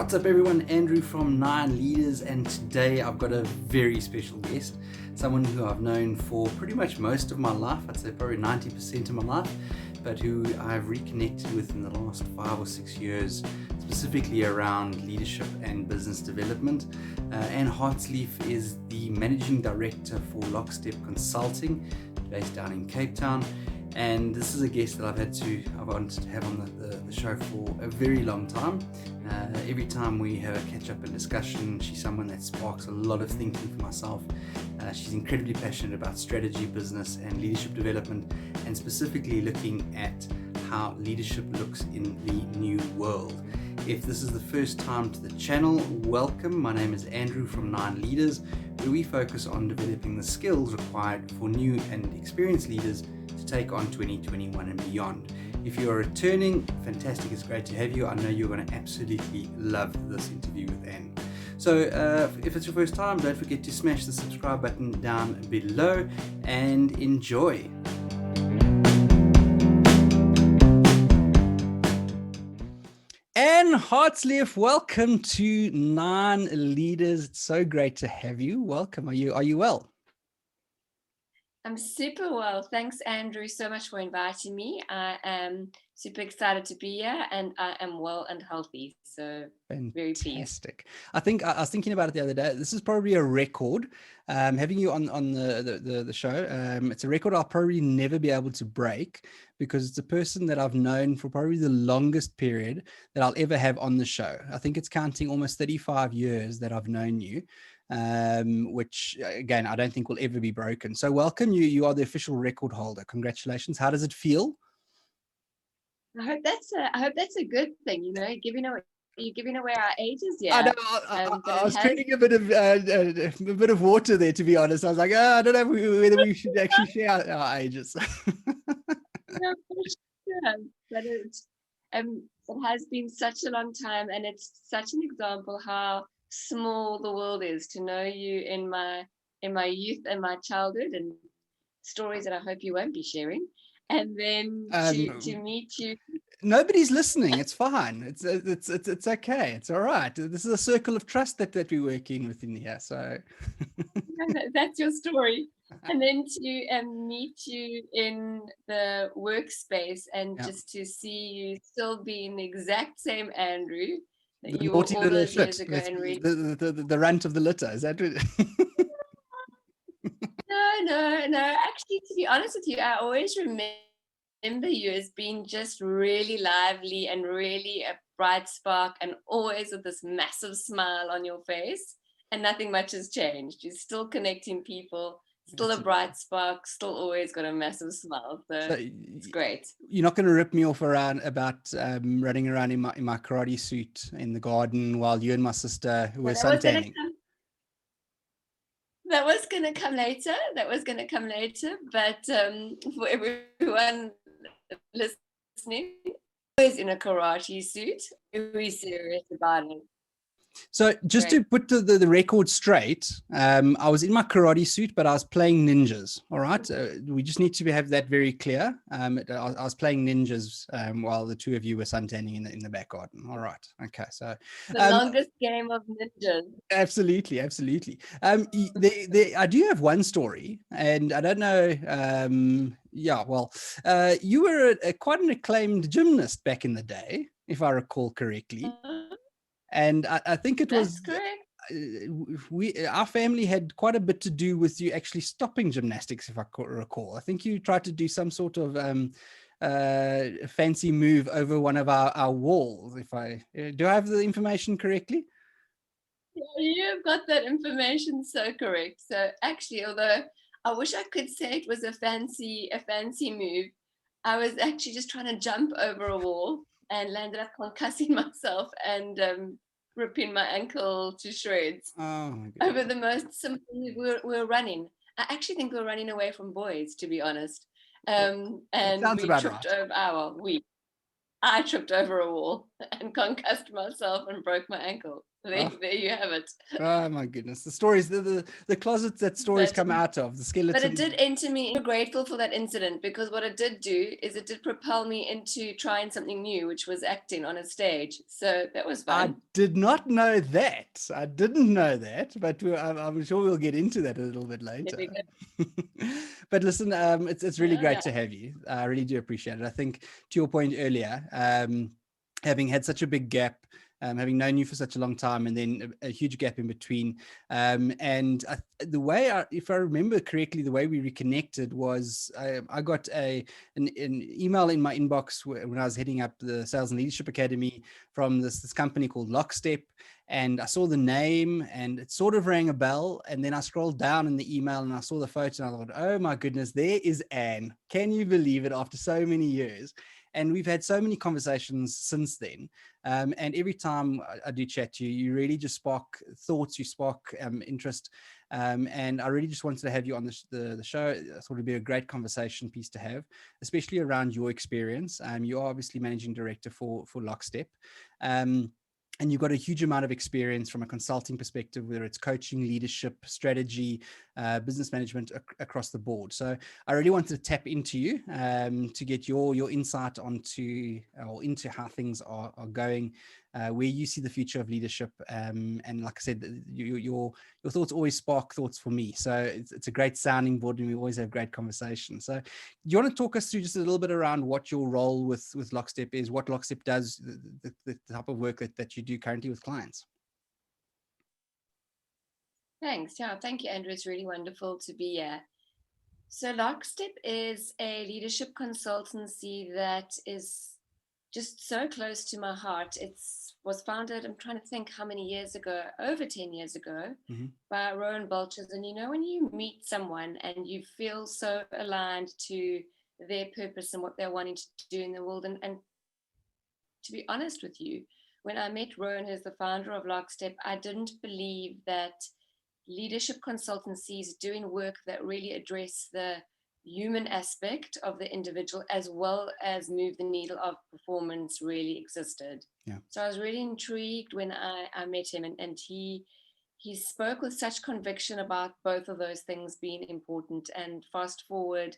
What's up everyone, Andrew from NineLeaders, and today I've got a very special guest, someone who I've known for pretty much most of my life, I'd say probably 90% of my life, but who I've reconnected with in the last 5 or 6 years, specifically around leadership and business development. Anne Hartslief is the Managing Director for Lockstep Consulting, based down in Cape Town. And this is a guest that I've wanted to have on the show for a very long time. Every time we have a catch up and discussion, she's someone that sparks a lot of thinking for myself. She's incredibly passionate about strategy, business and leadership development, and specifically looking at how leadership looks in the new world. If this is the first time to the channel, welcome. My name is Andrew from NineLeaders, where we focus on developing the skills required for new and experienced leaders to take on 2021 and beyond. If you're returning, fantastic, it's great to have you. I know you're going to absolutely love this interview with Anne. So if it's your first time, don't forget to smash the subscribe button down below and enjoy. Anne Hartslief, welcome to NineLeaders. It's so great to have you. Welcome. Are you well? I'm super well. Thanks, Andrew, so much for inviting me. I am super excited to be here, and I am well and healthy. So very pleased. Fantastic. I was thinking about it the other day. This is probably a record. Having you on the show. It's a record I'll probably never be able to break, because it's a person that I've known for probably the longest period that I'll ever have on the show. I think it's counting almost 35 years that I've known you. Which again, I don't think will ever be broken. So welcome. You are the official record holder. Congratulations. How does it feel? I hope that's a good thing. You know, you're giving away our ages. Yeah. I know. I was treating a bit of water there, to be honest. I was like, I don't know whether we should actually share our ages. No, for sure. But it has been such a long time, and it's such an example how small the world is, to know you in my youth and my childhood, and stories that I hope you won't be sharing, and then to meet you. Nobody's listening. It's fine. It's okay. It's all right. This is a circle of trust that we're working within here. So that's your story. And then to meet you in the workspace, and just to see you still being the exact same Andrew that you were all those years ago, and the rant of the litter. Is that it? No. Actually, to be honest with you, I always remember you as being just really lively and really a bright spark, and always with this massive smile on your face, and nothing much has changed. You're still connecting people, still a bright spark, still always got a massive smile. So it's great. You're not going to rip me off about running around in my karate suit in the garden while you and my sister were suntanning. That was going to come later. But for everyone listening, always in a karate suit, very serious about it. So just to put the record straight, I was in my karate suit, but I was playing ninjas. All right. We just need to have that very clear. I was playing ninjas while the two of you were suntanning in the back garden. All right. Okay. So the longest game of ninjas. Absolutely. I do have one story, and I don't know. You were quite an acclaimed gymnast back in the day, if I recall correctly. And I think it was our family had quite a bit to do with you actually stopping gymnastics, if I recall. I think you tried to do some sort of fancy move over one of our walls. Do I have the information correctly? Yeah, you've got that information so correct. So actually, although I wish I could say it was a fancy move, I was actually just trying to jump over a wall and landed up concussing myself and ripping my ankle to shreds. Oh my God. Over the most simple. We were running. I actually think we were running away from boys, to be honest. And we tripped over I tripped over a wall and concussed myself and broke my ankle. There you have it. Oh my goodness. The stories, the closets that stories come out of, the skeleton. But it did enter me. I'm grateful for that incident, because what it did do is it did propel me into trying something new, which was acting on a stage. So that was fun. I did not know that. I didn't know that, but I'm sure we'll get into that a little bit later. But listen, it's really great to have you. I really do appreciate it. I think to your point earlier, having had such a big gap, having known you for such a long time, and then a huge gap in between. And the way, if I remember correctly, the way we reconnected was I got an email in my inbox when I was heading up the Sales and Leadership Academy from this company called Lockstep. And I saw the name and it sort of rang a bell. And then I scrolled down in the email and I saw the photo and I thought, oh my goodness, there is Anne. Can you believe it, after so many years? And we've had so many conversations since then. And every time I do chat to you, you really just spark thoughts, you spark interest. And I really just wanted to have you on the show. I thought it'd be a great conversation piece to have, especially around your experience. You are obviously managing director for Lockstep. And you've got a huge amount of experience from a consulting perspective, whether it's coaching, leadership, strategy, business management across the board. So I really wanted to tap into you to get your insight into how things are going, where you see the future of leadership. And like I said, your thoughts always spark thoughts for me. So it's a great sounding board and we always have great conversations. So do you want to talk us through just a little bit around what your role with Lockstep is, what Lockstep does, the type of work that you do currently with clients? Thanks. Yeah, thank you, Andrew. It's really wonderful to be here. So Lockstep is a leadership consultancy that is just so close to my heart. It was founded, I'm trying to think how many years ago, over 10 years ago, by Rowan Bolchers. And you know, when you meet someone and you feel so aligned to their purpose and what they're wanting to do in the world, and to be honest with you, when I met Rowan, who's the founder of Lockstep, I didn't believe that leadership consultancies doing work that really address the human aspect of the individual as well as move the needle of performance really existed. Yeah. So I was really intrigued when I met him, and he spoke with such conviction about both of those things being important. And fast forward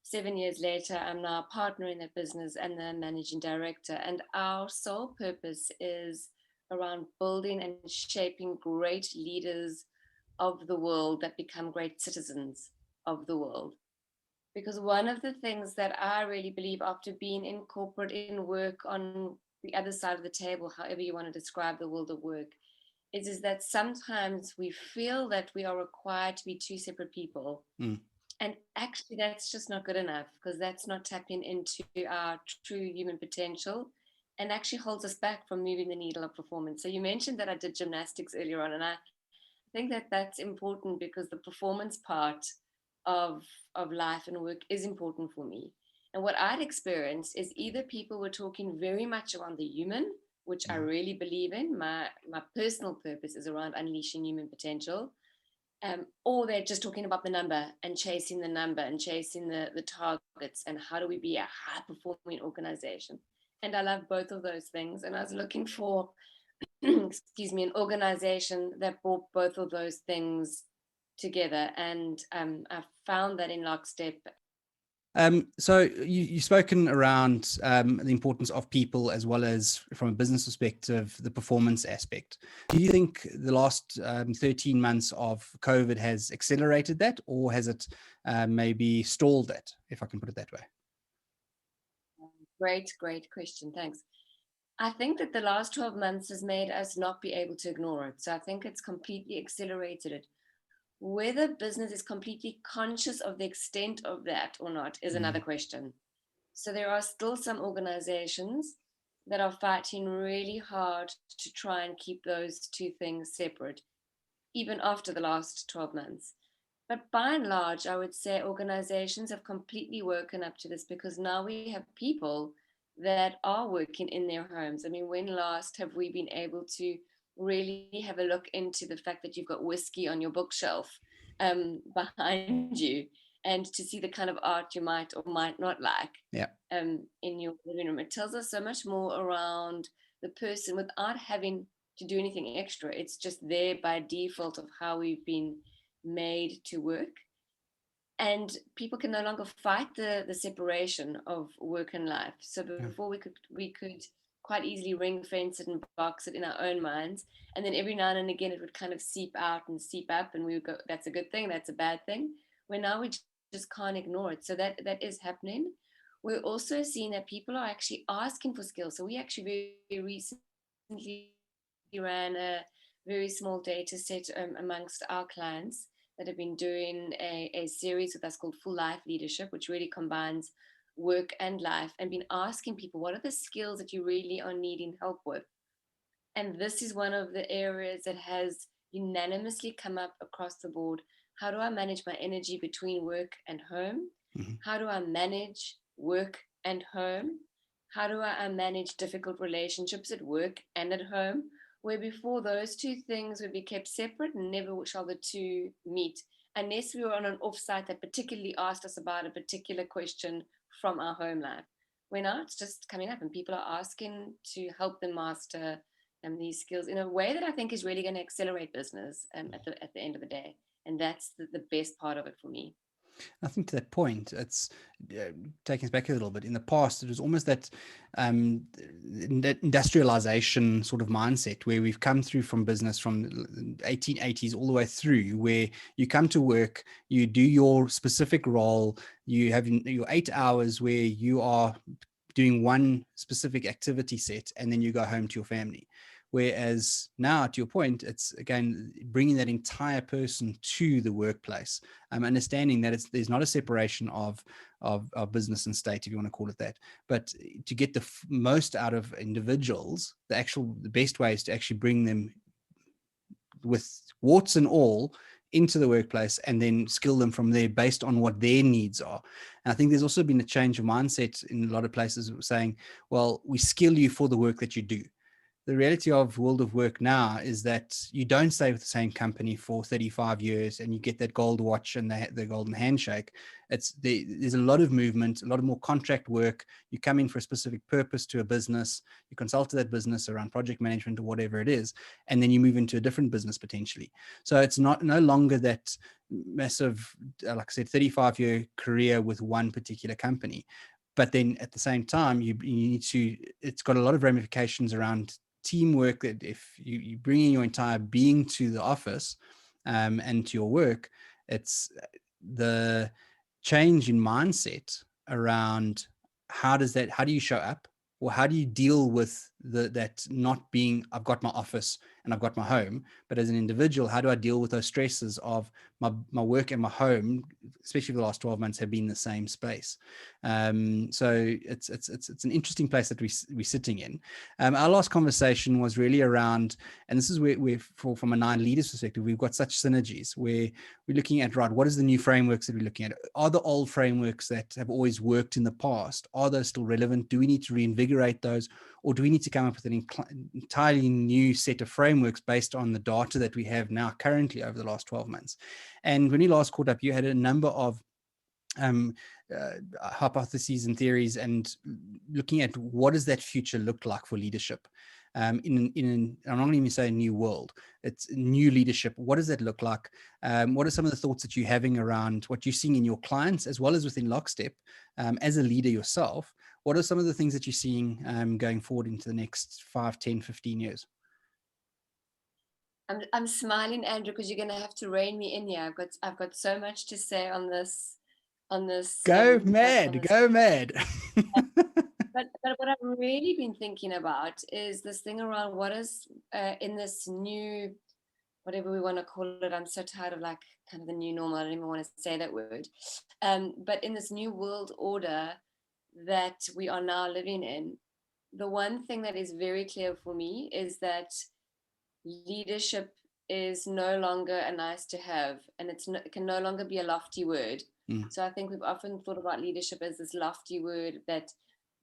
7 years later, I'm now a partner in that business and the managing director. And our sole purpose is around building and shaping great leaders of the world that become great citizens of the world. Because one of the things that I really believe, after being in corporate, in work, on the other side of the table, however you want to describe the world of work, is that sometimes we feel that we are required to be two separate people. And actually, that's just not good enough, because that's not tapping into our true human potential and actually holds us back from moving the needle of performance. So you mentioned that I did gymnastics earlier on, and I think that that's important because the performance part of life and work is important for me. And what I'd experienced is either people were talking very much around the human, which I really believe in. My personal purpose is around unleashing human potential. Or they're just talking about the number and chasing the number and chasing the targets and how do we be a high-performing organization. And I love both of those things. And I was looking for, excuse me, an organization that brought both of those things together. And I found that in Lockstep. So you've spoken around the importance of people as well as, from a business perspective, the performance aspect. Do you think the last 13 months of COVID has accelerated that, or has it maybe stalled that, if I can put it that way? Great question. Thanks. I think that the last 12 months has made us not be able to ignore it. So I think it's completely accelerated it. Whether business is completely conscious of the extent of that or not is another question. So there are still some organizations that are fighting really hard to try and keep those two things separate, even after the last 12 months. But by and large, I would say organizations have completely woken up to this, because now we have people that are working in their homes. I mean, when last have we been able to really have a look into the fact that you've got whiskey on your bookshelf behind you, and to see the kind of art you might or might not like in your living room? It tells us so much more around the person without having to do anything extra. It's just there by default of how we've been made to work. And people can no longer fight the separation of work and life. So Yeah. before we could quite easily ring fence it and box it in our own minds, and then every now and again it would kind of seep out and seep up, and we would go, that's a good thing, that's a bad thing. Where now we just can't ignore it. So that is happening. We're also seeing that people are actually asking for skills. So we actually very recently ran a very small data set amongst our clients that have been doing a series with us called Full Life Leadership, which really combines work and life, and been asking people, what are the skills that you really are needing help with? And this is one of the areas that has unanimously come up across the board. How do I manage my energy between work and home? Mm-hmm. How do I manage work and home? How do I manage difficult relationships at work and at home? Where before those two things would be kept separate, and never shall the two meet, unless we were on an offsite that particularly asked us about a particular question from our home life. Where now it's just coming up and people are asking to help them master these skills in a way that I think is really going to accelerate business at the end of the day. And that's the best part of it for me. I think to that point, it's taking us back a little bit. In the past, it was almost that industrialization sort of mindset where we've come through from business from the 1880s all the way through, where you come to work, you do your specific role, you have your 8 hours where you are doing one specific activity set, and then you go home to your family. Whereas now, to your point, it's again bringing that entire person to the workplace, understanding that there's not a separation of business and state, if you want to call it that, but to get the most out of individuals, the best way is to actually bring them with warts and all into the workplace and then skill them from there based on what their needs are. And I think there's also been a change of mindset in a lot of places saying, well, we skill you for the work that you do. The reality of world of work now is that you don't stay with the same company for 35 years and you get that gold watch and the golden handshake. There's a lot of movement, a lot of more contract work. You come in for a specific purpose to a business, you consult to that business around project management or whatever it is, and then you move into a different business potentially. So it's no longer that massive, like I said, 35-year career with one particular company. But then at the same time, you need to, it's got a lot of ramifications around teamwork, that if you bring in your entire being to the office and to your work, it's the change in mindset around how do you show up, or how do you deal with that not being, I've got my office and I've got my home, but as an individual, how do I deal with those stresses of my work and my home, especially for the last 12 months have been the same space. So it's an interesting place that we're sitting in. Our last conversation was really around, and this is where from a NineLeaders perspective, we've got such synergies where we're looking at, right, what is the new frameworks that we're looking at? Are the old frameworks that have always worked in the past, are those still relevant? Do we need to reinvigorate those? Or do we need to come up with an entirely new set of frameworks based on the data that we have now currently over the last 12 months? And when you last caught up, you had a number of hypotheses and theories, and looking at what does that future look like for leadership. I'm not even saying new world, it's new leadership. What does that look like? What are some of the thoughts that you're having around what you're seeing in your clients as well as within Lockstep as a leader yourself? What are some of the things that you're seeing going forward into the next 5, 10, 15 years? I'm smiling, Andrew, because you're going to have to rein me in here. I've got so much to say on this Go mad. But what I've really been thinking about is this thing around what is in this new, whatever we want to call it. I'm so tired of like kind of the new normal. I don't even want to say that word. But in this new world order that we are now living in, the one thing that is very clear for me is that leadership is no longer a nice to have, and it can no longer be a lofty word. So I think we've often thought about leadership as this lofty word that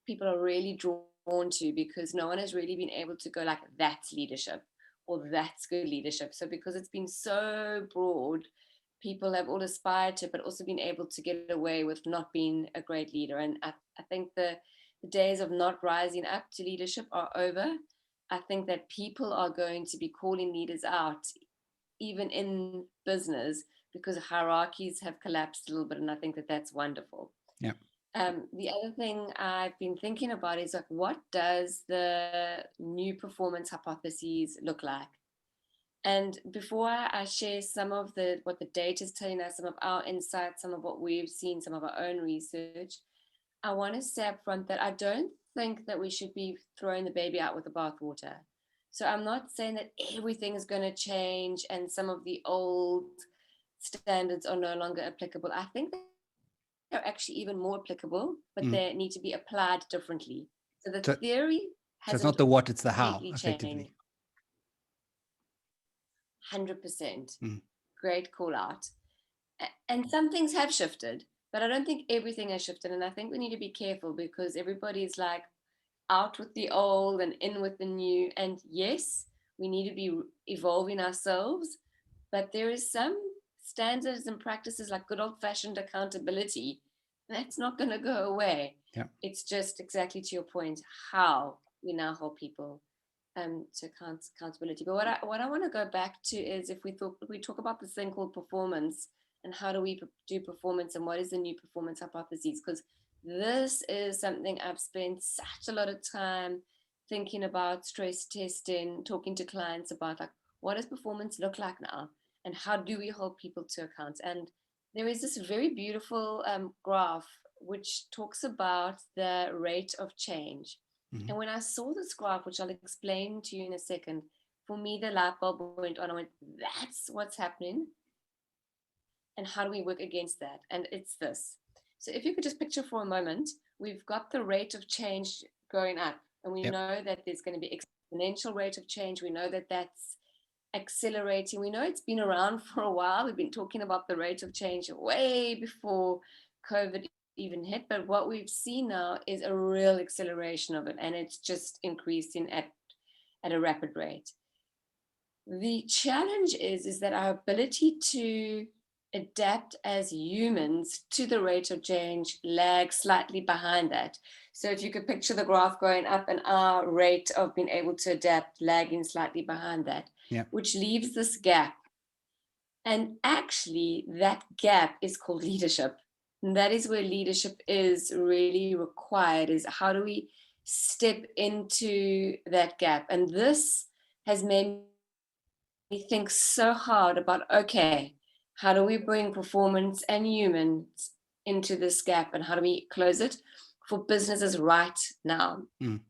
people are really drawn to, because no one has really been able to go like, that's leadership or that's good leadership. So because it's been so broad, people have all aspired to it, but also been able to get away with not being a great leader. And I think the days of not rising up to leadership are over. I think that people are going to be calling leaders out, even in business, because hierarchies have collapsed a little bit. And I think that that's wonderful. Yeah. The other thing I've been thinking about is like, what does the new performance hypotheses look like? And before I share some of what the data is telling us, some of our insights, some of what we've seen, some of our own research, I want to say up front that I don't think that we should be throwing the baby out with the bathwater. So I'm not saying that everything is going to change and some of the old standards are no longer applicable. I think they're actually even more applicable, but they need to be applied differently. So the theory So it's hasn't not the what, it's the how, completely effectively. changed. 100%. Great call out. And some things have shifted, but I don't think everything has shifted. And I think we need to be careful because everybody's like out with the old and in with the new. And yes, we need to be evolving ourselves, but there is some standards and practices like good old-fashioned accountability that's not going to go away. Yeah. It's just exactly to your point, how we now hold people to accountability. But what I want to go back to is if we talk about this thing called performance and how do we do performance and what is the new performance hypotheses, because this is something I've spent such a lot of time thinking about, stress testing, talking to clients about, like, what does performance look like now and how do we hold people to account? And there is this very beautiful graph which talks about the rate of change. And when I saw this graph, which I'll explain to you in a second, for me, the light bulb went on. I went, that's what's happening. And how do we work against that? And it's this. So if you could just picture for a moment, we've got the rate of change going up. And we know that there's going to be exponential rate of change. We know that that's accelerating. We know it's been around for a while. We've been talking about the rate of change way before COVID even hit, but what we've seen now is a real acceleration of it, and it's just increasing at a rapid rate. The challenge is that our ability to adapt as humans to the rate of change lags slightly behind that. So if you could picture the graph going up and our rate of being able to adapt lagging slightly behind that, which leaves this gap. And actually that gap is called leadership. And that is where leadership is really required, is how do we step into that gap? And this has made me think so hard about, okay, how do we bring performance and humans into this gap and how do we close it for businesses right now? And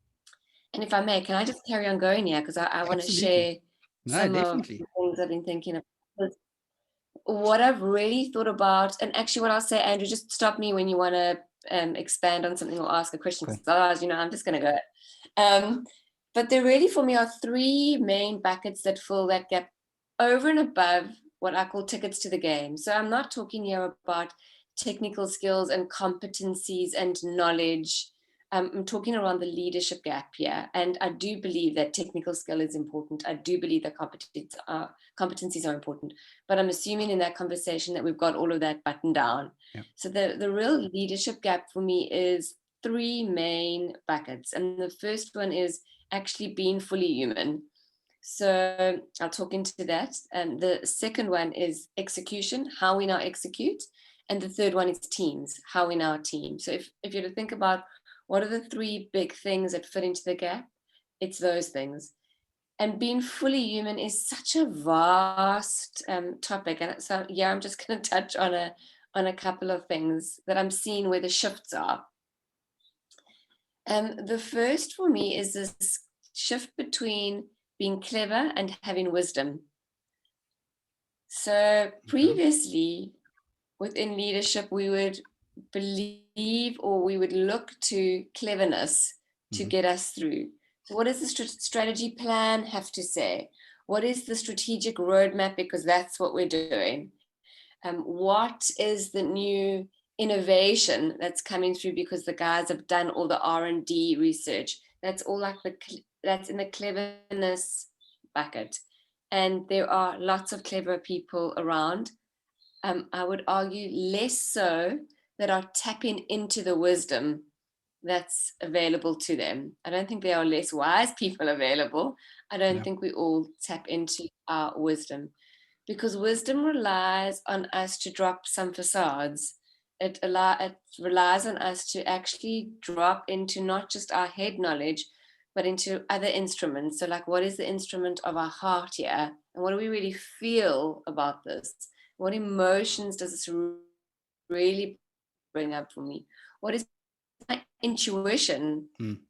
if I may, can I just carry on going here? Because I want to share some of the things I've been thinking about. What I've really thought about, and actually what I'll say, Andrew, just stop me when you want to expand on something or ask a question, because otherwise, I'm just going to go. But there really, for me, are three main buckets that fill that gap over and above what I call tickets to the game. So I'm not talking here about technical skills and competencies and knowledge. I'm talking around the leadership gap here. And I do believe that technical skill is important. I do believe that competencies are important. But I'm assuming in that conversation that we've got all of that buttoned down. So the real leadership gap for me is three main buckets. And the first one is actually being fully human. So I'll talk into that. And the second one is execution, how we now execute. And the third one is teams, how we now team. So if you're to think about what are the three big things that fit into the gap, it's those things. And being fully human is such a vast topic. And so, I'm just going to touch on a couple of things that I'm seeing where the shifts are. The first for me is this shift between being clever and having wisdom. So previously within leadership, we would believe or we would look to cleverness to get us through. So what does the strategy plan have to say? What is the strategic roadmap? Because that's what we're doing. What is the new innovation that's coming through because the guys have done all the R&D research? That's all like that's in the cleverness bucket. And there are lots of clever people around. I would argue less so that are tapping into the wisdom that's available to them. I don't think there are less wise people available. I don't Yeah. think we all tap into our wisdom, because wisdom relies on us to drop some facades. It relies on us to actually drop into not just our head knowledge, but into other instruments. So, like, what is the instrument of our heart here? And what do we really feel about this? What emotions does this really bring up for me? What is my intuition Mm.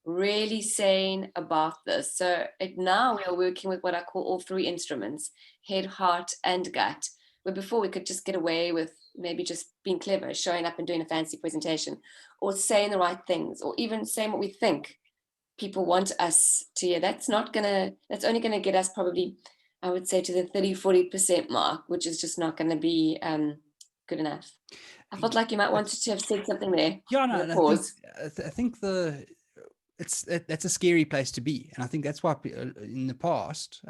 really saying about this? So now we are working with what I call all three instruments: head, heart, and gut. Where before we could just get away with maybe just being clever, showing up and doing a fancy presentation, or saying the right things, or even saying what we think people want us to hear. That's only gonna get us probably, I would say, to the 30-40% mark, which is just not gonna be good enough. I felt like you might want to have said something there Yeah, with no, a and pause. I think that's a scary place to be, and I think that's why in the past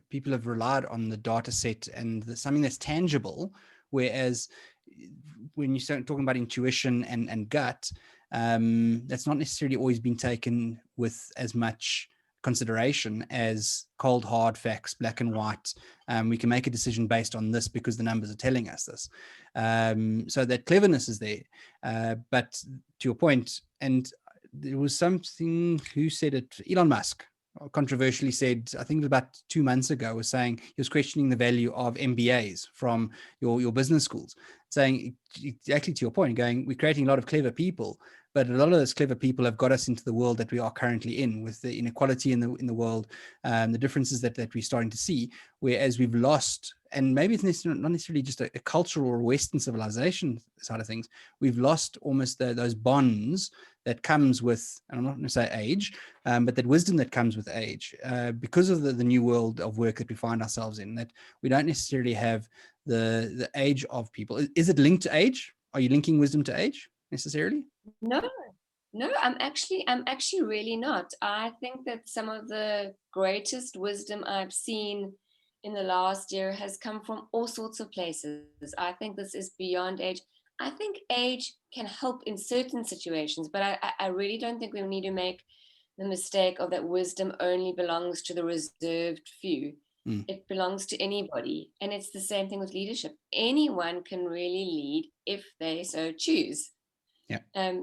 people have relied on the data set and something that's tangible, whereas when you start talking about intuition and gut, that's not necessarily always been taken with as much consideration as cold hard facts, black and white. We can make a decision based on this because the numbers are telling us this. So that cleverness is there, but to your point, and there was something, who said it, Elon Musk controversially said, I think it was about 2 months ago, was saying he was questioning the value of MBAs from your business schools, saying exactly to your point, going, we're creating a lot of clever people, but a lot of those clever people have got us into the world that we are currently in, with the inequality in the world, the differences that we're starting to see, whereas we've lost, and maybe it's not necessarily just a cultural or Western civilization side of things, we've lost almost those bonds that comes with, and I'm not going to say age, but that wisdom that comes with age, because of the new world of work that we find ourselves in, that we don't necessarily have the age of people. Is it linked to age? Are you linking wisdom to age necessarily? No, no, I'm actually really not. I think that some of the greatest wisdom I've seen in the last year has come from all sorts of places. I think this is beyond age. I think age can help in certain situations, but I really don't think we need to make the mistake of that wisdom only belongs to the reserved few. Mm. It belongs to anybody. And it's the same thing with leadership. Anyone can really lead if they so choose. Yeah.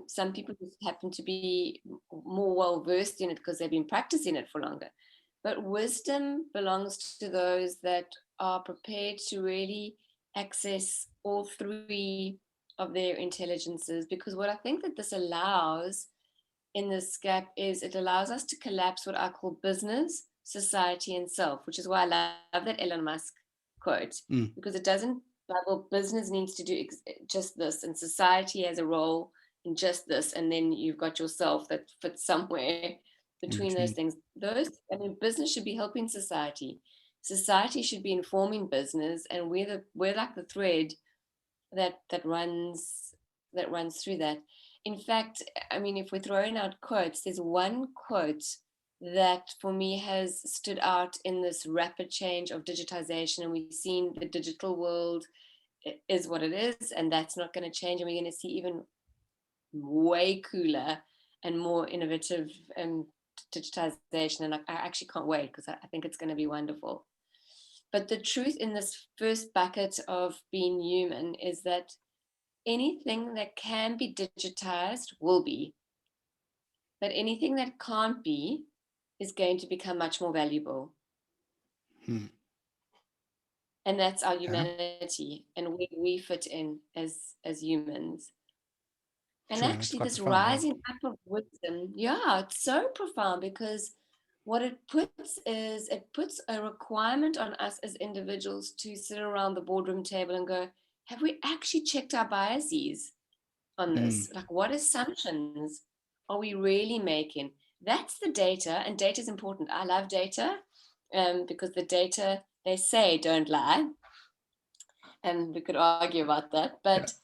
Some people just happen to be more well versed in it because they've been practicing it for longer. But wisdom belongs to those that are prepared to really access all three of their intelligences. Because what I think that this allows in this gap is it allows us to collapse what I call business, society, and self, which is why I love that Elon Musk quote, Mm. because it doesn't bubble. Business needs to do just this, and society has a role in just this, and then you've got yourself that fits somewhere In between those between. things. Business should be helping society. Society should be informing business, and we're like the thread that runs through that. In fact, I mean, if we're throwing out quotes, there's one quote that for me has stood out in this rapid change of digitization, and we've seen the digital world is what it is, and that's not going to change, and we're going to see even way cooler and more innovative digitization, and I actually can't wait, because I think it's going to be wonderful. But the truth in this first bucket of being human is that anything that can be digitized will be, but anything that can't be is going to become much more valuable. Hmm. And that's our Okay. humanity, and we fit in as humans. And Sure, that's actually, quite this profound, yeah. rising up of wisdom, yeah, it's so profound, because what it puts a requirement on us as individuals to sit around the boardroom table and go, have we actually checked our biases on Mm. this? Like, what assumptions are we really making? That's the data, and data is important. I love data, because the data, they say, don't lie, and we could argue about that. Yeah. But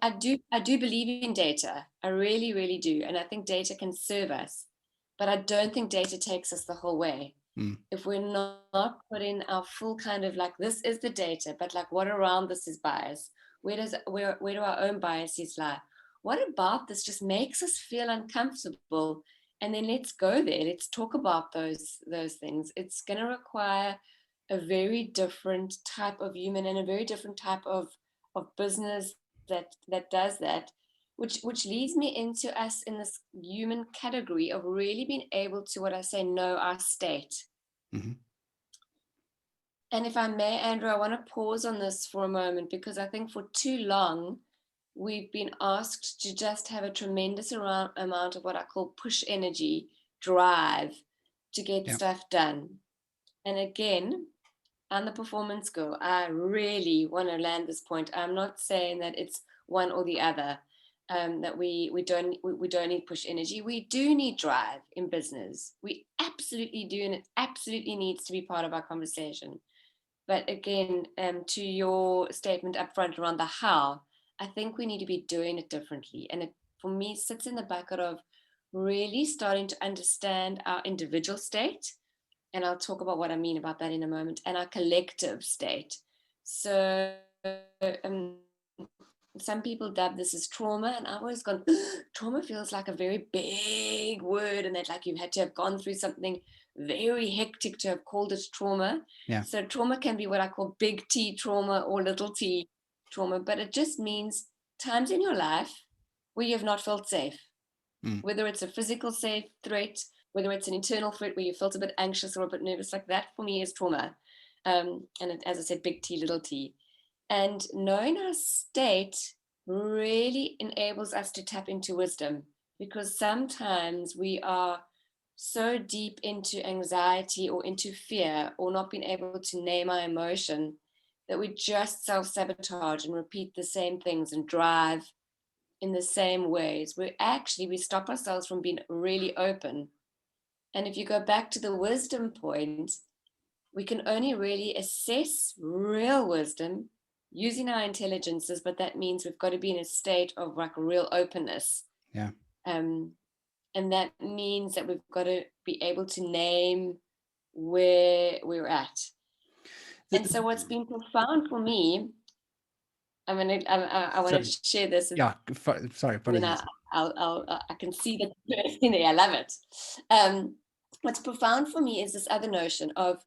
I do believe in data. I really, really do, and I think data can serve us. But I don't think data takes us the whole way. Mm. If we're not putting our full kind of, like, this is the data, but like what around this is bias. Where do our own biases lie? what about this just makes us feel uncomfortable? And then let's go there. Let's talk about those things. It's going to require a very different type of human and a very different type of business that does that, which leads me into us in this human category of really being able to, what I say, know our state. Mm-hmm. And if I may, Andrew, I want to pause on this for a moment, because I think for too long we've been asked to just have a tremendous amount of what I call push energy, drive to get stuff done. And again, I'm the performance girl. I really want to land this point. I'm not saying that it's one or the other, that we don't need push energy. We do need drive in business. We absolutely do, and it absolutely needs to be part of our conversation. But again, to your statement up front around the how, I think we need to be doing it differently. And it, for me, sits in the bucket of really starting to understand our individual state. And I'll talk about what I mean about that in a moment, and our collective state. So some people dub this as trauma, and I've always gone, trauma feels like a very big word, and that like you had to have gone through something very hectic to have called it trauma. Yeah. So trauma can be what I call big T trauma or little t trauma, but it just means times in your life where you have not felt safe, whether it's a physical safe threat, whether it's an internal threat where you felt a bit anxious or a bit nervous. Like that for me is trauma. And it, as I said, big T, little t. And knowing our state really enables us to tap into wisdom, because sometimes we are so deep into anxiety or into fear or not being able to name our emotion that we just self-sabotage and repeat the same things and drive in the same ways. We stop ourselves from being really open. And if you go back to the wisdom point, we can only really assess real wisdom using our intelligences, but that means we've got to be in a state of like real openness. Yeah. And that means that we've got to be able to name where we're at. And so what's been profound for me, I want to share this. Yeah, sorry, apologies. I can see that in there. I love it. What's profound for me is this other notion of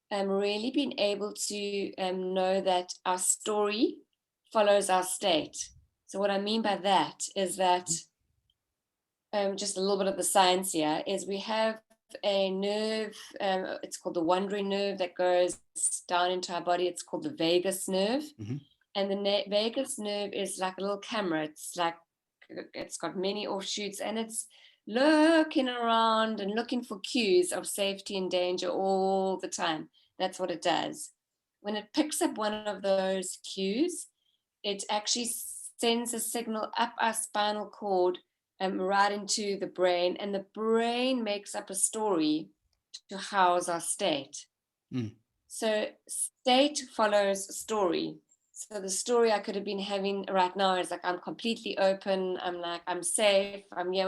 really being able to know that our story follows our state. So what I mean by that is that just a little bit of the science here is we have a nerve, it's called the wandering nerve that goes down into our body. It's called the vagus nerve. Mm-hmm. And the vagus nerve is like a little camera. It's got many offshoots, and it's looking around and looking for cues of safety and danger all the time. That's what it does. When it picks up one of those cues, it actually sends a signal up our spinal cord right into the brain, and the brain makes up a story to house our state. So state follows story. So the story I could have been having right now is like, I'm completely open. I'm like, I'm safe. I'm here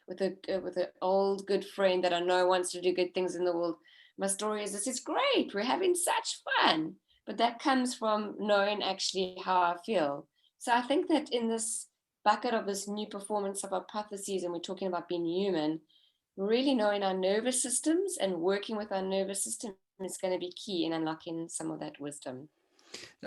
with an old good friend that I know wants to do good things in the world. My story is, this is great. We're having such fun. But that comes from knowing actually how I feel. So I think that in this bucket of this new performance of hypotheses, and we're talking about being human, really knowing our nervous systems and working with our nervous system is going to be key in unlocking some of that wisdom.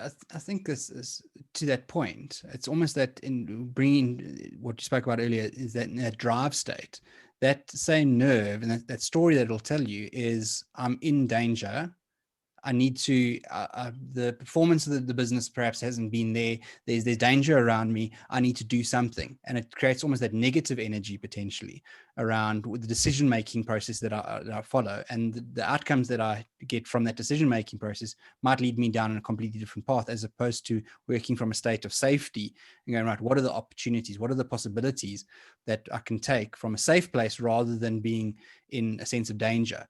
I think this is, to that point, it's almost that in bringing what you spoke about earlier, is that in that drive state, that same nerve and that story that it'll tell you is, I'm in danger. I need to, the performance of the business perhaps hasn't been there. There's danger around me. I need to do something. And it creates almost that negative energy potentially around the decision-making process that I follow. And the outcomes that I get from that decision-making process might lead me down a completely different path, as opposed to working from a state of safety and going, right, what are the opportunities? What are the possibilities that I can take from a safe place rather than being in a sense of danger?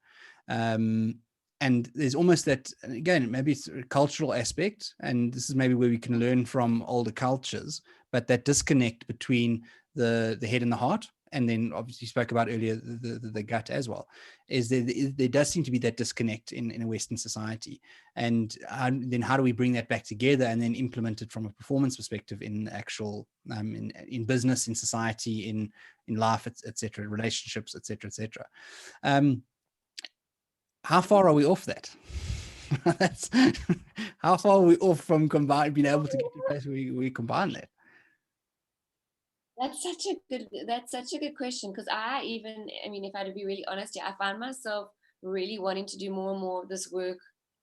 And there's almost that, again, maybe it's a cultural aspect, and this is maybe where we can learn from older cultures, but that disconnect between the head and the heart, and then obviously you spoke about earlier the gut as well, is there does seem to be that disconnect in a Western society. And then how do we bring that back together and then implement it from a performance perspective in actual, in business, in society, in life, etc., relationships, etc. How far are we off that? That's how far are we off from being able to get to a place where we combine that? That's such a good question, because I mean, if I had to be really honest, yeah, I find myself really wanting to do more and more of this work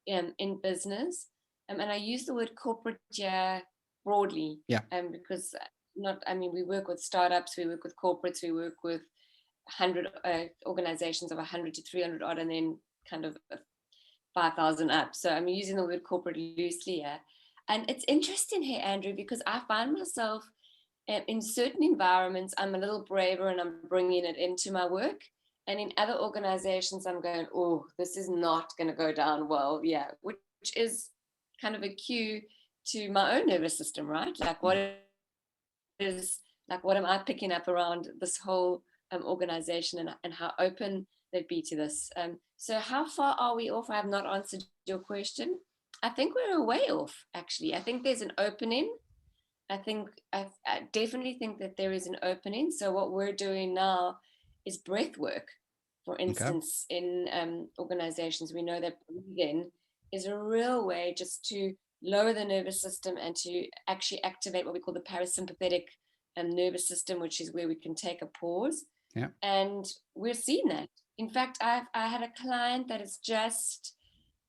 in business. And I use the word corporate here broadly. Yeah. Because we work with startups, we work with corporates, we work with 100 organizations of 100 to 300 odd, and then kind of 5,000 up. So I'm using the word corporate loosely here. And it's interesting here, Andrew, because I find myself in certain environments, I'm a little braver and I'm bringing it into my work. And in other organizations, I'm going, oh, this is not going to go down well. Yeah, which is kind of a cue to my own nervous system, right? Like what am I picking up around this whole organization, and how open they'd be to this. So how far are we off? I have not answered your question. I think we're a way off, actually. I think there's an opening. I definitely think that there is an opening. So what we're doing now is breath work. For instance, in organizations, we know that breathing is a real way just to lower the nervous system and to actually activate what we call the parasympathetic nervous system, which is where we can take a pause. Yeah. And we're seeing that. In fact, I had a client that is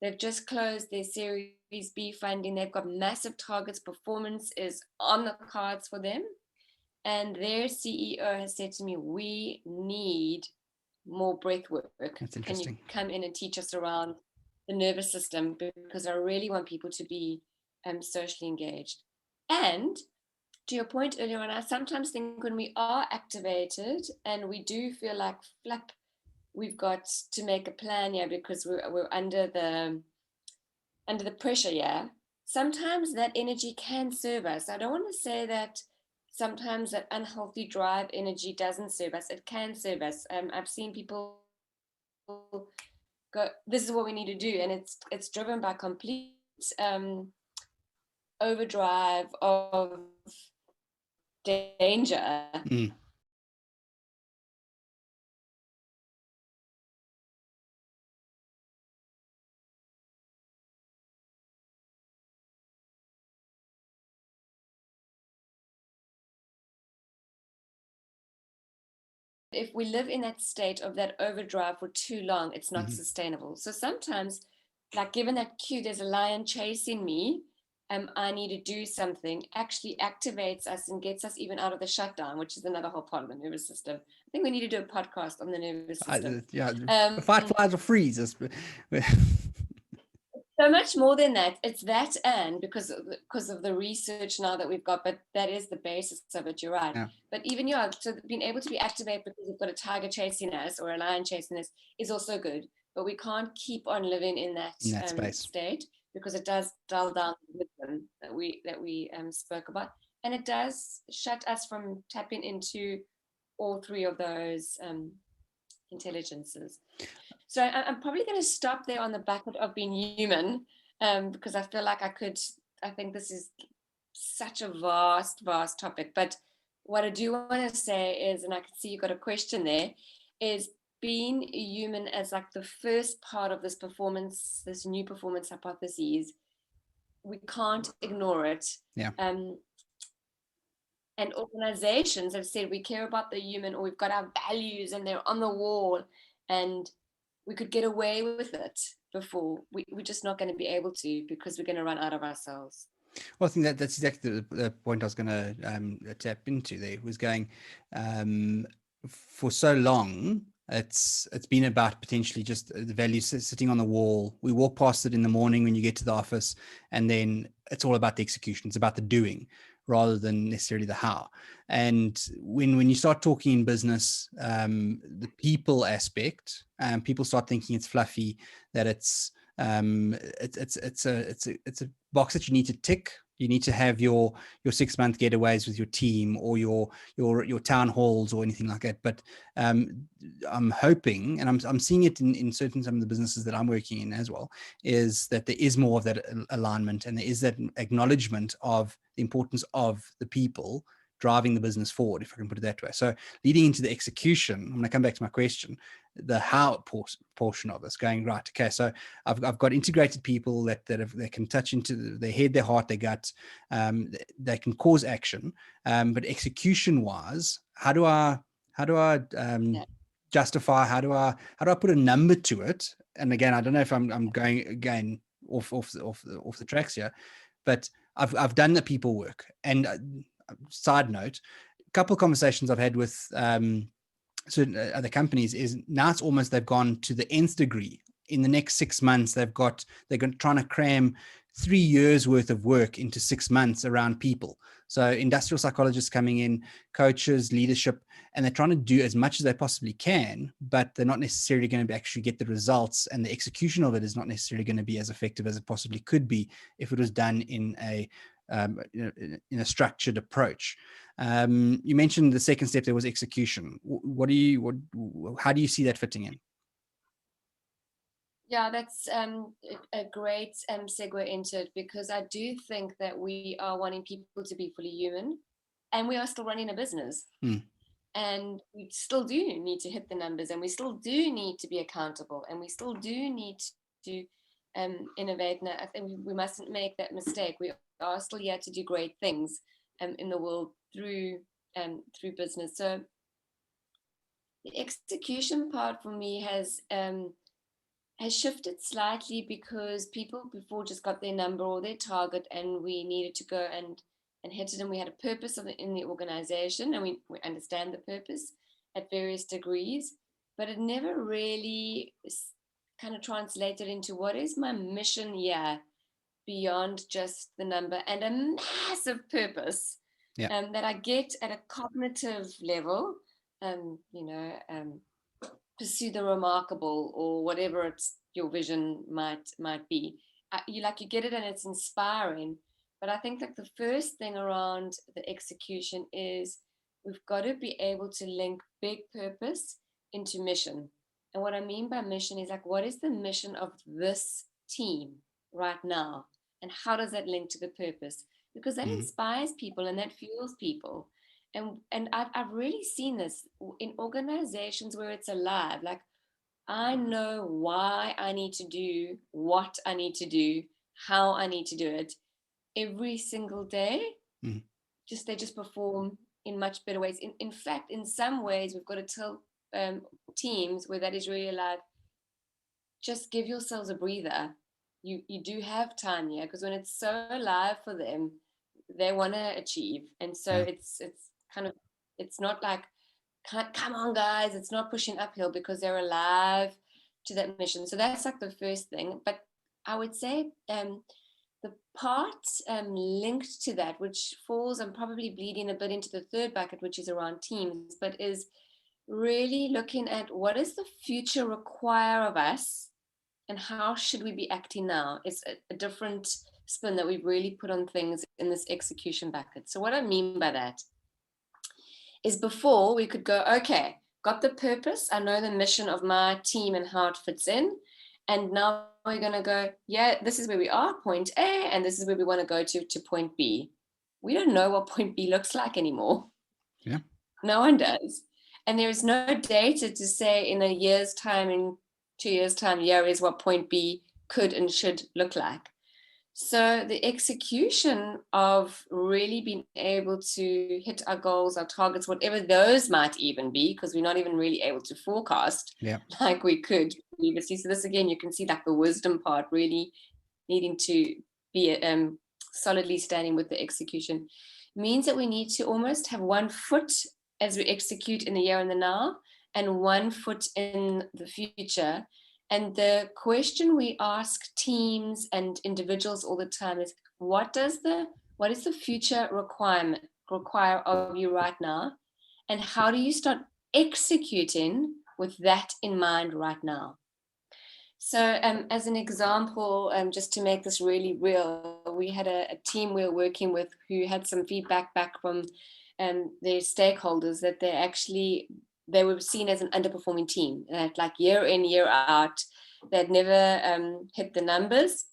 they've just closed their Series B funding. They've got massive targets. Performance is on the cards for them. And their CEO has said to me, we need more breath work. That's interesting. Can you come in and teach us around the nervous system? Because I really want people to be socially engaged. And to your point earlier on, I sometimes think when we are activated and we do feel like flap, we've got to make a plan here because we're under the pressure, yeah. Sometimes that energy can serve us. I don't want to say that sometimes that unhealthy drive energy doesn't serve us. It can serve us. I've seen people go, this is what we need to do, and it's driven by complete overdrive of danger. If we live in that state of that overdrive for too long, it's not sustainable. So sometimes, like given that cue, there's a lion chasing me, I need to do something, actually activates us and gets us even out of the shutdown, which is another whole part of the nervous system. I think we need to do a podcast on the nervous system. Fight, flight, or freeze. So much more than that. It's that, and because of the research now that we've got, but that is the basis of it. You're right. Yeah. But even so being able to be activated because we've got a tiger chasing us or a lion chasing us is also good. But we can't keep on living in that state, because it does dull down the rhythm that we spoke about, and it does shut us from tapping into all three of those intelligences. So I'm probably going to stop there on the bucket of being human, because I feel like I think this is such a vast topic. But what I do want to say is, and I can see you've got a question there, is being human as like the first part of this new performance hypothesis. We can't ignore it. Yeah. And organizations have said we care about the human, or we've got our values and they're on the wall, and we could get away with it before. We're just not going to be able to, because we're going to run out of ourselves. Well, I think that's exactly the point I was going to tap into there, was going for so long. It's been about potentially just the values sitting on the wall. We walk past it in the morning when you get to the office, and then it's all about the execution. It's about the doing rather than necessarily the how. And when you start talking in business, the people aspect, people start thinking it's fluffy, that it's a box that you need to tick You need to have your 6-month getaways with your team, or your town halls or anything like that. But I'm hoping, and I'm seeing it in some of the businesses that I'm working in as well, is that there is more of that alignment, and there is that acknowledgement of the importance of the people driving the business forward, if I can put it that way. So leading into the execution, I'm going to come back to my question, the how portion of this, going, right, okay, so I've got integrated people that they can touch into their head, their heart, their gut, they can cause action, but execution wise, how do I justify, how do I put a number to it? And again, I don't know if I'm going again off the tracks here, but I've done the people work. And side note, a couple of conversations I've had with certain other companies is now it's almost they've gone to the nth degree. In the next 6 months, they're trying to cram 3 years worth of work into 6 months around people. So industrial psychologists coming in, coaches, leadership, and they're trying to do as much as they possibly can, but they're not necessarily going to actually get the results, and the execution of it is not necessarily going to be as effective as it possibly could be if it was done in a structured approach. You mentioned the second step there was execution. How do you see that fitting in? Yeah, that's a great segue into it, because I do think that we are wanting people to be fully human, and we are still running a business. And we still do need to hit the numbers, and we still do need to be accountable, and we still do need to innovate. And I think we mustn't make that mistake. We are still here to do great things in the world through business. So the execution part for me has shifted slightly, because people before just got their number or their target, and we needed to go and hit it, and we had a purpose in the organization, and we understand the purpose at various degrees, but it never really kind of translated into what is my mission here beyond just the number, and a massive purpose that I get at a cognitive level, pursue the remarkable, or whatever it's your vision might be. You get it, and it's inspiring. But I think the first thing around the execution is we've got to be able to link big purpose into mission. And what I mean by mission is what is the mission of this team right now? And how does that link to the purpose? Because that inspires people, and that fuels people. And I've really seen this in organizations where it's alive. I know why I need to do what I need to do, how I need to do it every single day. They just perform in much better ways. In fact, in some ways, we've got to tell teams where that is really alive, just give yourselves a breather. You do have time here, because when it's so alive for them, they want to achieve. And so it's kind of, it's not come on guys, it's not pushing uphill, because they're alive to that mission. So that's the first thing. But I would say the part linked to that, which falls and probably bleeding a bit into the third bucket, which is around teams, but is really looking at what does the future require of us, and how should we be acting now? It's a different spin that we've really put on things in this execution bucket. So what I mean by that is, before we could go, okay, got the purpose, I know the mission of my team and how it fits in, and now we're going to go, this is where we are, point A, and this is where we want to go to point B. We don't know what point B looks like anymore. Yeah. No one does. And there is no data to say in a year's time, in 2 years' time, here is what point B could and should look like. So the execution of really being able to hit our goals, our targets, whatever those might even be, because we're not even really able to forecast like we could previously. So this, again, you can see the wisdom part really needing to be solidly standing with the execution, means that we need to almost have 1 foot as we execute in the here and the now, and 1 foot in the future. And the question we ask teams and individuals all the time is, what is the future require of you right now? And how do you start executing with that in mind right now? So as an example, just to make this really real, we had a team we were working with who had some feedback back from their stakeholders that they were seen as an underperforming team. That like year in, year out, they'd never hit the numbers.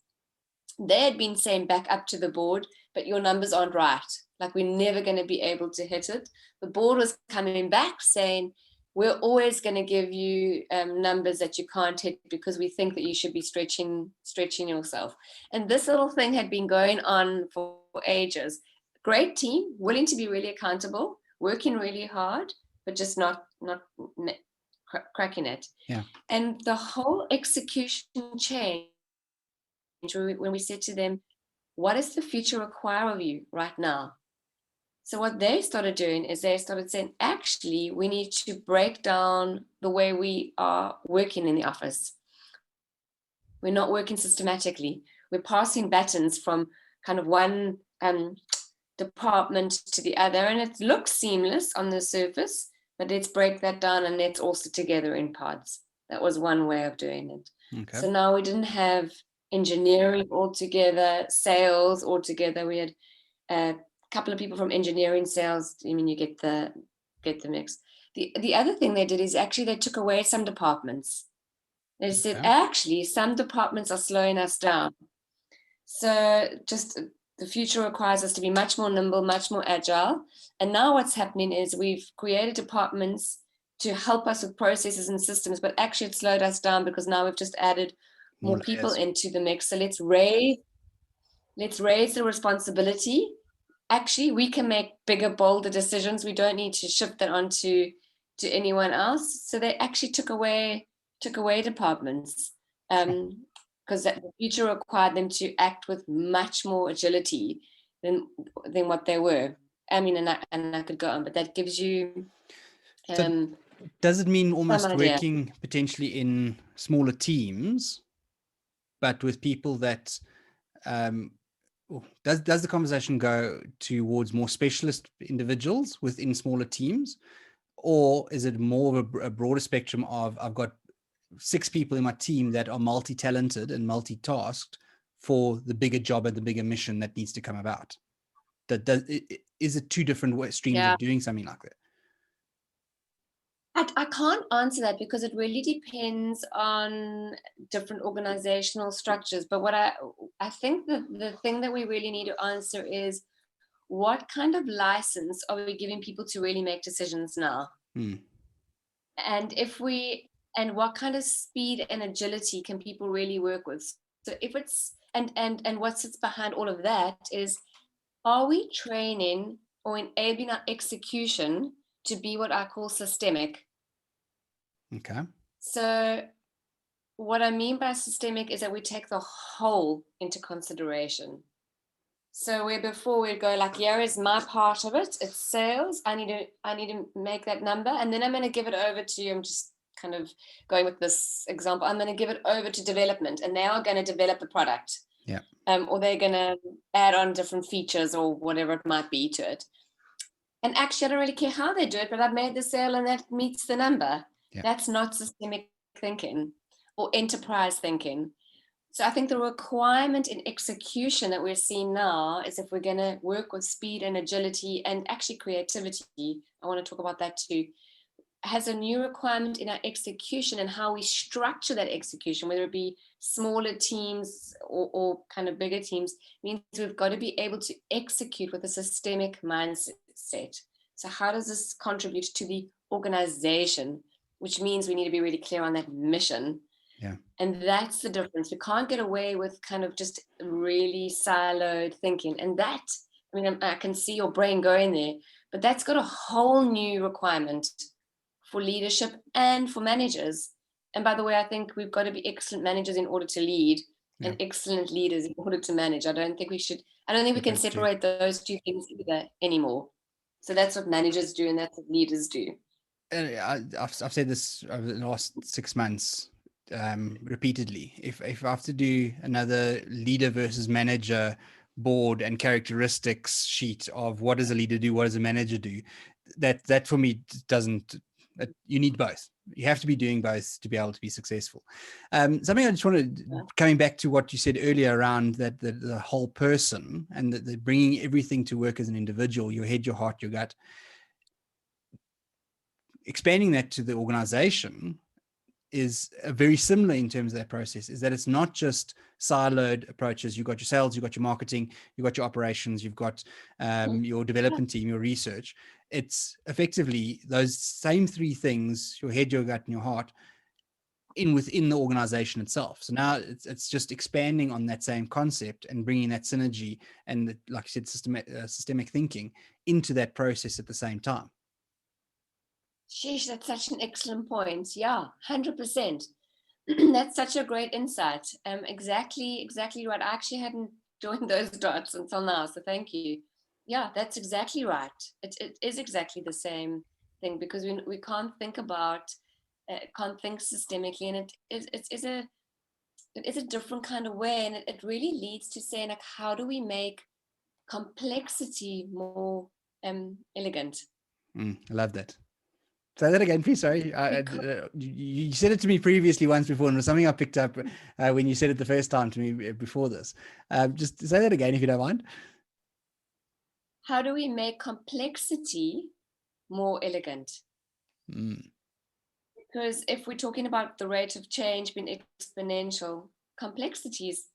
They had been saying back up to the board, but your numbers aren't right. Like, we're never going to be able to hit it. The board was coming back saying, we're always going to give you numbers that you can't hit because we think that you should be stretching yourself. And this little thing had been going on for ages. Great team, willing to be really accountable, working really hard, but just not cracking it. Yeah. And the whole execution changed when we said to them, what does the future require of you right now? So what they started doing is they started saying, actually, we need to break down the way we are working in the office. We're not working systematically. We're passing batons from kind of one department to the other, and it looks seamless on the surface, but let's break that down and let's all sit together in pods. That was one way of doing it. Okay. So now we didn't have engineering all together, sales all together. We had a couple of people from engineering, sales. I mean, you get the mix. The other thing they did is actually they took away some departments. They said, actually, some departments are slowing us down. So just the future requires us to be much more nimble, much more agile. And now what's happening is we've created departments to help us with processes and systems, but actually it slowed us down because now we've just added more people into the mix. So let's raise the responsibility. Actually, we can make bigger, bolder decisions. We don't need to shift that onto anyone else. So they actually took away departments because the future required them to act with much more agility than what they were. I mean, and I could go on, but that gives you. So does it mean almost working potentially in smaller teams, but with people that does the conversation go towards more specialist individuals within smaller teams, or is it more of a broader spectrum of I've got 6 people in my team that are multi-talented and multitasked for the bigger job and the bigger mission that needs to come about? Is it 2 different streams of doing something like that? I can't answer that because it really depends on different organizational structures. But what I think the thing that we really need to answer is, what kind of license are we giving people to really make decisions now? And what kind of speed and agility can people really work with? So if it's and what sits behind all of that is, are we training or enabling our execution to be what I call systemic? Okay. So what I mean by systemic is that we take the whole into consideration. So where before we'd go like, here is my part of it, it's sales, I need to make that number, and then I'm going to give it over to you. I'm just kind of going with this example. I'm going to give it over to development, and they are going to develop the product. Yeah. Or they're going to add on different features or whatever it might be to it. And actually, I don't really care how they do it, but I've made the sale and that meets the number. Yeah. That's not systemic thinking or enterprise thinking. So I think the requirement in execution that we're seeing now is, if we're going to work with speed and agility and actually creativity, I want to talk about that too, has a new requirement in our execution and how we structure that execution, whether it be smaller teams or kind of bigger teams, means we've got to be able to execute with a systemic mindset. So how does this contribute to the organization? Which means we need to be really clear on that mission. Yeah. And that's the difference. We can't get away with kind of just really siloed thinking. And that, I mean, I can see your brain going there, but that's got a whole new requirement for leadership and for managers. And by the way, I think we've got to be excellent managers in order to lead, and excellent leaders in order to manage. I don't think we can separate those 2 things either anymore. So that's what managers do, and that's what leaders do. I've said this over the last 6 months repeatedly. If I have to do another leader versus manager board and characteristics sheet of what does a leader do, what does a manager do, that for me doesn't You need both. You have to be doing both to be able to be successful. Something I just wanted, coming back to what you said earlier around that the whole person and the bringing everything to work as an individual, your head, your heart, your gut, expanding that to the organization is very similar in terms of that process, is that it's not just siloed approaches. You've got your sales, you've got your marketing, you've got your operations, you've got your development team, your research. It's effectively those same three things, your head, your gut, and your heart, within the organization itself. So now it's just expanding on that same concept and bringing that synergy and, like I said, systemic thinking into that process at the same time. Sheesh, that's such an excellent point. Yeah, 100%. That's such a great insight. Exactly right. I actually hadn't joined those dots until now, so thank you. Yeah, that's exactly right. It is exactly the same thing, because we can't think systemically, and it is a different kind of way, and it really leads to saying, like, how do we make complexity more elegant? I love that. Say that again, please. Sorry, you said it to me previously once before, and it was something I picked up when you said it the first time to me before this. Just say that again, if you don't mind. How do we make complexity more elegant? Because if we're talking about the rate of change being exponential, complexity is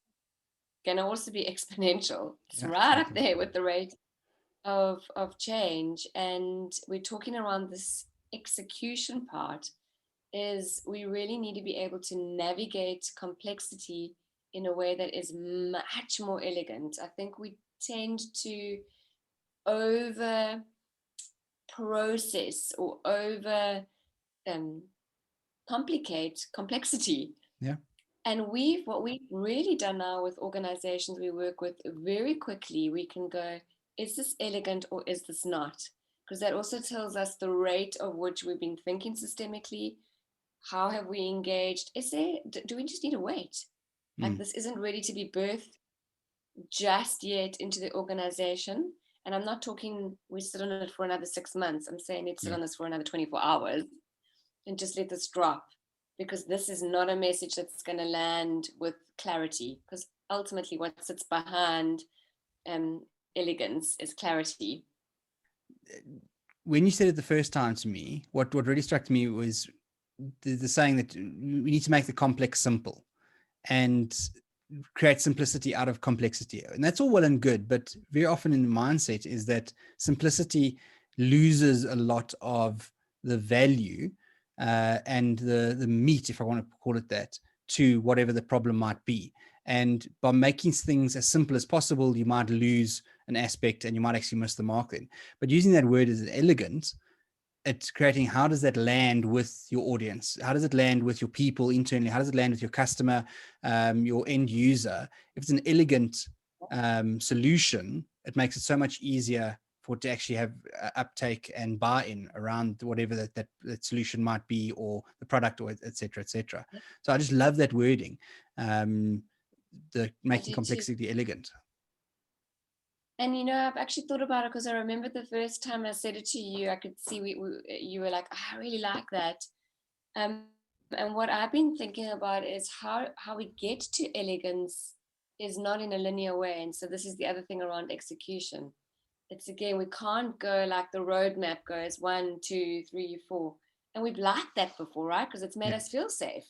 going to also be exponential. It's right up there with the rate of change. And we're talking around this execution part, is we really need to be able to navigate complexity in a way that is much more elegant. I think we tend to over process or over complicate complexity. Yeah. And what we've really done now with organizations we work with, very quickly we can go, is this elegant or is this not? Because that also tells us the rate of which we've been thinking systemically. How have we engaged? Do we just need to wait? Like, this isn't ready to be birthed just yet into the organization. And I'm not talking we sit on it for another 6 months. I'm saying let's sit on this for another 24 hours and just let this drop, because this is not a message that's going to land with clarity, because ultimately what sits behind elegance is clarity. When you said it the first time to me, what really struck me was the saying that we need to make the complex simple and create simplicity out of complexity. And that's all well and good, but very often in the mindset is that simplicity loses a lot of the value and the meat, if I want to call it that, to whatever the problem might be. And by making things as simple as possible, you might lose an aspect and you might actually miss the mark then. But using that word as elegant, it's creating, how does that land with your audience? How does it land with your people internally? How does it land with your customer, your end user? If it's an elegant solution, it makes it so much easier for it to actually have uptake and buy-in around whatever that solution might be, or the product, or et cetera, et cetera. So I just love that wording, the making complexity elegant. And, I've actually thought about it, because I remember the first time I said it to you, I could see you were like, I really like that. And what I've been thinking about is how we get to elegance is not in a linear way. And so this is the other thing around execution. It's, again, we can't go like the roadmap goes 1, 2, 3, 4. And we've liked that before, right? Because it's made us feel safe.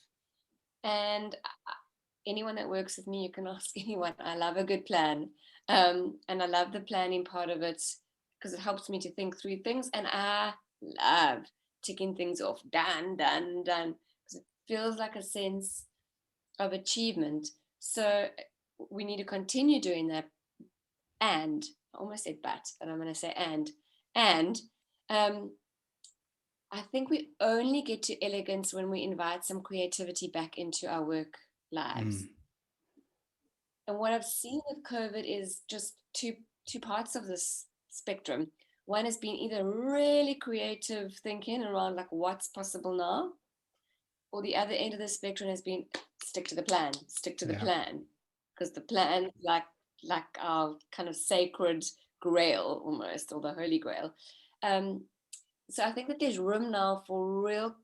And anyone that works with me, you can ask anyone. I love a good plan. And I love the planning part of it, because it helps me to think through things. And I love ticking things off, done, because it feels like a sense of achievement. So we need to continue doing that. And I almost said but I'm going to say and I think we only get to elegance when we invite some creativity back into our work lives. And what I've seen with COVID is just two parts of this spectrum. One has been either really creative thinking around like what's possible now, or the other end of the spectrum has been stick to the plan, because the plan, like our kind of sacred grail almost, or the holy grail. So I think that there's room now for real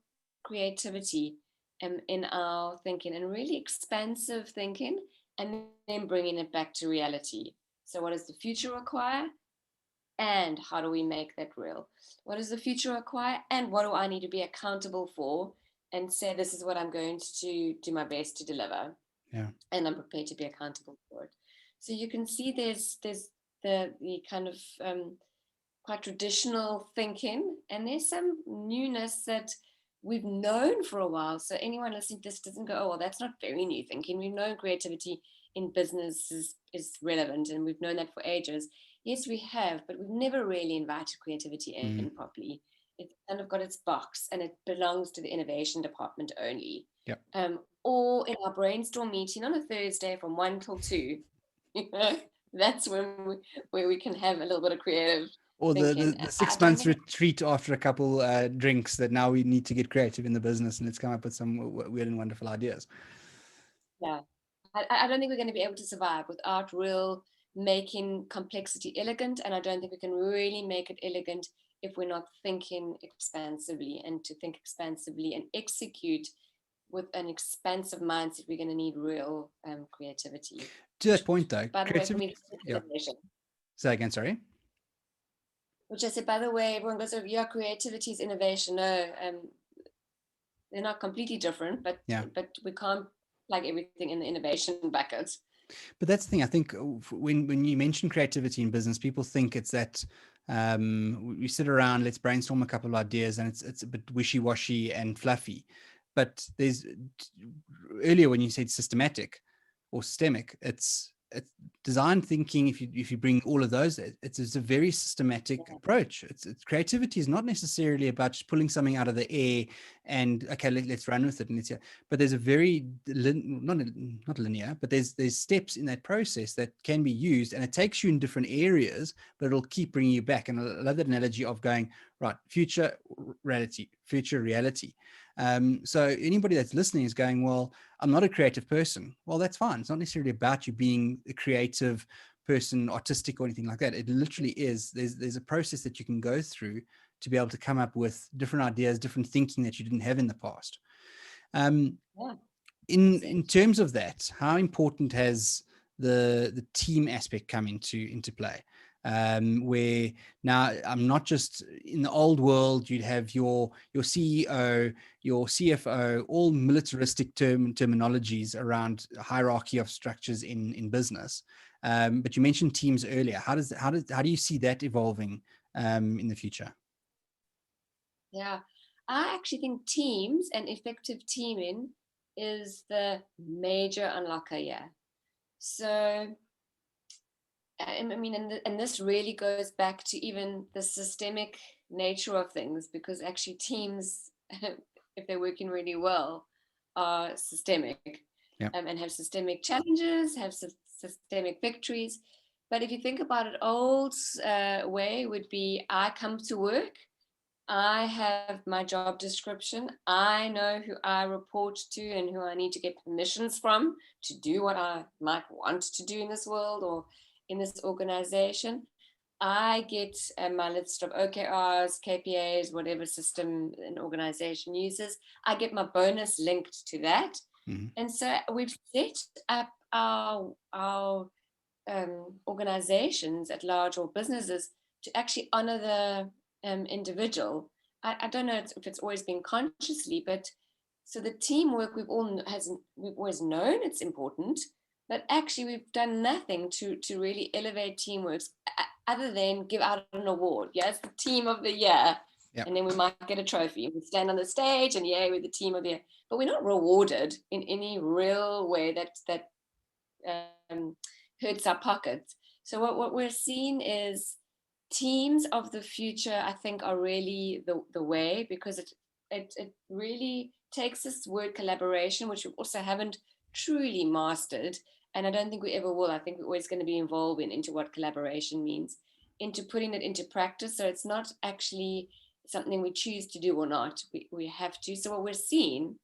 creativity in our thinking, and really expansive thinking, and then bringing it back to reality. So what does the future require, and how do we make that real? What does the future require, and what do I need to be accountable for, and say this is what I'm going to do my best to deliver, Yeah. and I'm prepared to be accountable for it. So you can see there's the kind of quite traditional thinking, and there's some newness that we've known for a while. So anyone listening to this doesn't go, oh, well, that's not very new thinking. We've known creativity in business is relevant, and we've known that for ages. Yes, we have, but we've never really invited creativity in properly. It's kind of got its box, and it belongs to the innovation department only. Yep. Or in our brainstorm meeting on a Thursday from 1 till 2. That's where we can have a little bit of creative. Or the 6 months retreat after a couple drinks, that now we need to get creative in the business and let's come up with some weird and wonderful ideas. Yeah, I don't think we're going to be able to survive without real making complexity elegant, and I don't think we can really make it elegant if we're not thinking expansively. And to think expansively and execute with an expansive mindset, we're going to need real creativity. To that point, though, by the creativity. way, for me, innovation. Say again, sorry. Which I said, by the way, everyone goes, oh, yeah, creativity is innovation. No, they're not completely different, but we can't plug everything in the innovation bucket. But that's the thing. I think when you mention creativity in business, people think it's that we sit around, let's brainstorm a couple of ideas, and it's a bit wishy-washy and fluffy. But there's earlier when you said systematic or systemic, it's design thinking. If you bring all of those, it's a very systematic approach. It's creativity is not necessarily about just pulling something out of the air and okay, let's run with it. And but there's a very not linear, but there's steps in that process that can be used, and it takes you in different areas, but it'll keep bringing you back. And I love that analogy of going right, future reality. So anybody that's listening is going, well, I'm not a creative person. Well, that's fine. It's not necessarily about you being a creative person, artistic or anything like that. It literally is. There's a process that you can go through to be able to come up with different ideas, different thinking that you didn't have in the past. In terms of that, how important has the team aspect come into play? Where now I'm not just in the old world, you'd have your CEO, your CFO, all militaristic terminologies around hierarchy of structures in business. But you mentioned teams earlier. How do you see that evolving in the future? Yeah, I actually think teams and effective teaming is the major unlocker here. So I mean, and this really goes back to even the systemic nature of things, because actually teams, if they're working really well, are systemic and have systemic challenges, have systemic victories. But if you think about it, old way would be, I come to work, I have my job description, I know who I report to and who I need to get permissions from to do what I might want to do in this world or in this organization. I get my list of OKRs, KPIs, whatever system an organization uses. I get my bonus linked to that. Mm-hmm. And so we've set up our organizations at large, or businesses, to actually honor the individual. I don't know if it's always been consciously, but so the teamwork we've always known it's important, but actually we've done nothing to really elevate teamwork other than give out an award. Yeah, it's the team of the year. Yep. And then we might get a trophy. We stand on the stage and yay, we're the team of the year. But we're not rewarded in any real way that hurts our pockets. So what we're seeing is teams of the future, I think, are really the way, because it really takes this word collaboration, which we also haven't truly mastered, and I don't think we ever will. I think we're always going to be evolving into what collaboration means, into putting it into practice. So it's not actually something we choose to do or not. We have to. So what we're seeing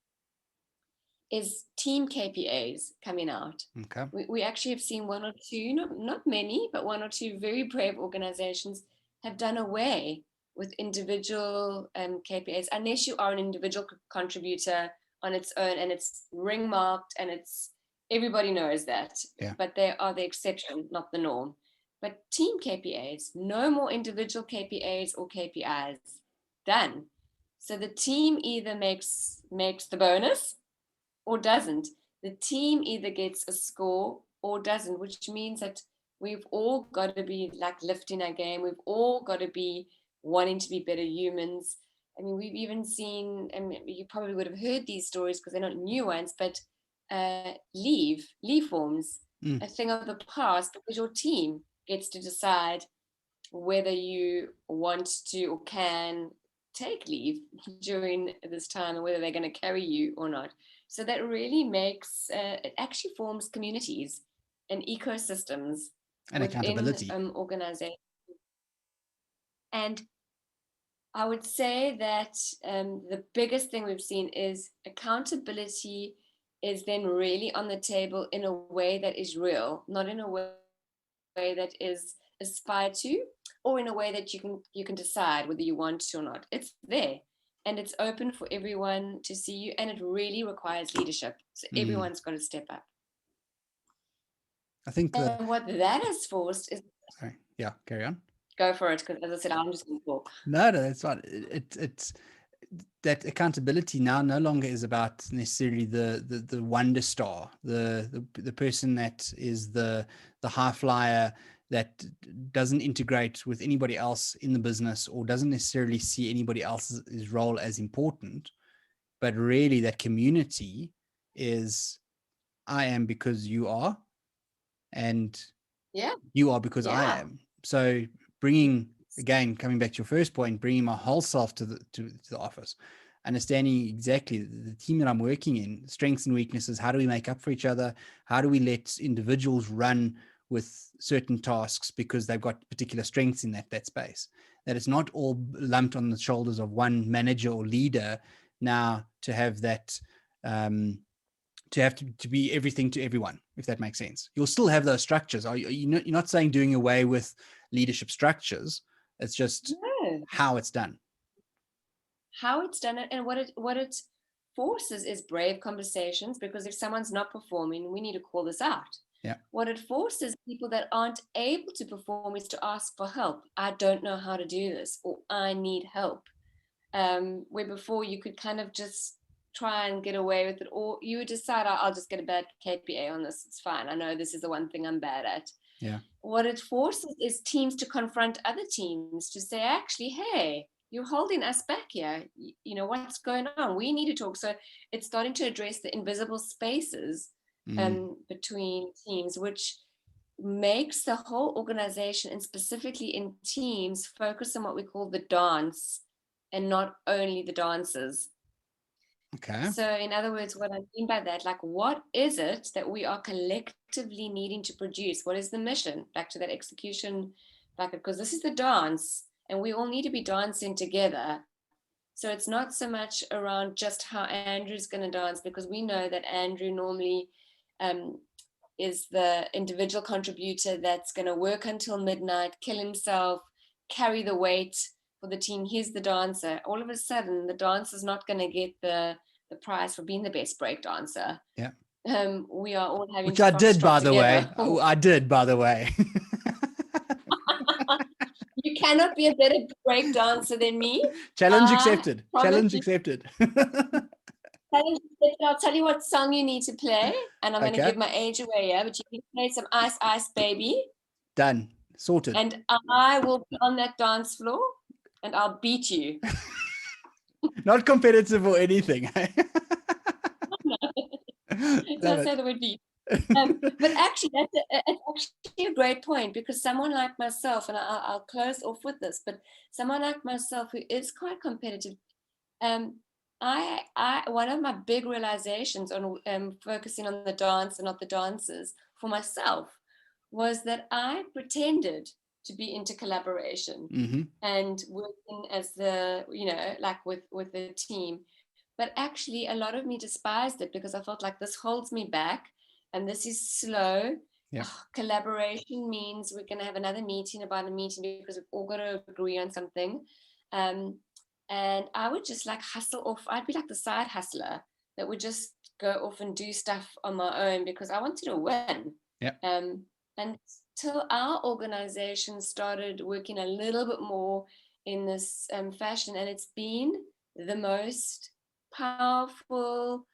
is team KPIs coming out. Okay. We actually have seen one or two, not many, but one or two very brave organizations have done away with individual KPIs, unless you are an individual contributor on its own and it's ring marked and it's everybody knows that, but they are the exception, not the norm. But team KPIs, no more individual KPIs or KPIs, done. So the team either makes the bonus or doesn't. The team either gets a score or doesn't, which means that we've all got to be like lifting our game. We've all got to be wanting to be better humans. I mean, we've even seen, and you probably would have heard these stories because they're not new ones, but leave forms, a thing of the past, because your team gets to decide whether you want to or can take leave during this time and whether they're going to carry you or not. So that really makes, it actually forms communities and ecosystems and accountability organizations. And I would say that the biggest thing we've seen is accountability is then really on the table in a way that is real, not in a way that is aspired to, or in a way that you can decide whether you want to or not. It's there and it's open for everyone to see you, and it really requires leadership. So everyone's got to step up. I think and what that has forced is... Sorry. Yeah, carry on. Go for it, because as I said, I'm just going to talk. No, that's fine. It's that accountability now no longer is about necessarily the wonder star, the person that is the high flyer that doesn't integrate with anybody else in the business or doesn't necessarily see anybody else's role as important, but really that community is, I am because you are, and you are because I am. So bringing, again, coming back to your first point, bringing my whole self to the office, understanding exactly the team that I'm working in, strengths and weaknesses. How do we make up for each other? How do we let individuals run with certain tasks because they've got particular strengths in that space? That it's not all lumped on the shoulders of one manager or leader now to have that, to have to be everything to everyone, if that makes sense. You'll still have those structures. You're not saying doing away with leadership structures. It's just how it's done. How it's done, and what it forces is brave conversations, because if someone's not performing, we need to call this out. Yeah. What it forces people that aren't able to perform is to ask for help. I don't know how to do this, or I need help. Where before you could kind of just try and get away with it, or you would decide, I'll just get a bad KPA on this. It's fine. I know this is the one thing I'm bad at. Yeah. What it forces is teams to confront other teams, to say, actually, hey, you're holding us back here. You know, what's going on? We need to talk. So it's starting to address the invisible spaces between teams, which makes the whole organization, and specifically in teams, focus on what we call the dance and not only the dancers. Okay. So in other words, what I mean by that, like, what is it that we are collectively needing to produce? What is the mission? Back to that execution bucket, because this is the dance and we all need to be dancing together. So it's not so much around just how Andrew's going to dance, because we know that Andrew normally is the individual contributor that's going to work until midnight, kill himself, carry the weight for the team. He's the dancer. All of a sudden, the dancer's not going to get the prize for being the best break dancer. Yeah. We are all having which I did, by the way. I did, by the way. You cannot be a better break dancer than me. Challenge accepted. Challenge accepted. I'll tell you what song you need to play, and I'm going to give my age away, but you can play some Ice Ice Baby. Done. Sorted. And I will be on that dance floor and I'll beat you. Not competitive or anything. That's how it would be. But actually, it's actually a great point, because someone like myself, and I'll close off with this, but someone like myself who is quite competitive, one of my big realizations on focusing on the dance and not the dancers for myself was that I pretended to be into collaboration and working as the, like with the team. But actually, a lot of me despised it, because I felt like this holds me back and this is slow. Yeah. Collaboration means we're going to have another meeting about a meeting because we've all got to agree on something. And I would just like hustle off. I'd be like the side hustler that would just go off and do stuff on my own because I wanted to win. Yeah. Until our organization started working a little bit more in this fashion, and it's been the most powerful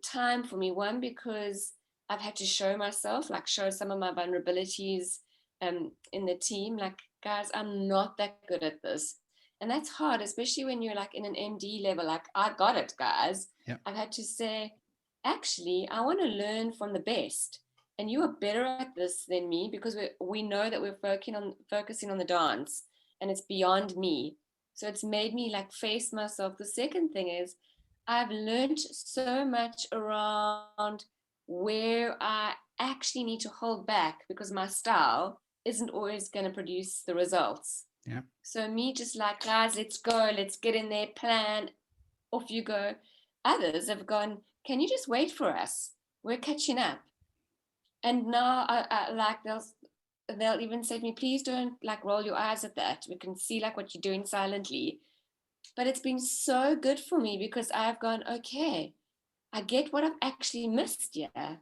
time for me. One, because I've had to show myself, like show some of my vulnerabilities in the team. Like, guys, I'm not that good at this. And that's hard, especially when you're like in an MD level, like I got it, guys. Yep. I've had to say, actually, I want to learn from the best. And you are better at this than me because we know that we're focusing on the dance and it's beyond me. So it's made me like face myself. The second thing is I've learned so much around where I actually need to hold back because my style isn't always going to produce the results. Yeah. So me just like, guys, let's go, let's get in there, plan, off you go. Others have gone, can you just wait for us? We're catching up. And now I like they'll even say to me, please don't like roll your eyes at that. We can see like what you're doing silently. But it's been so good for me because I've gone, okay, I get what I've actually missed here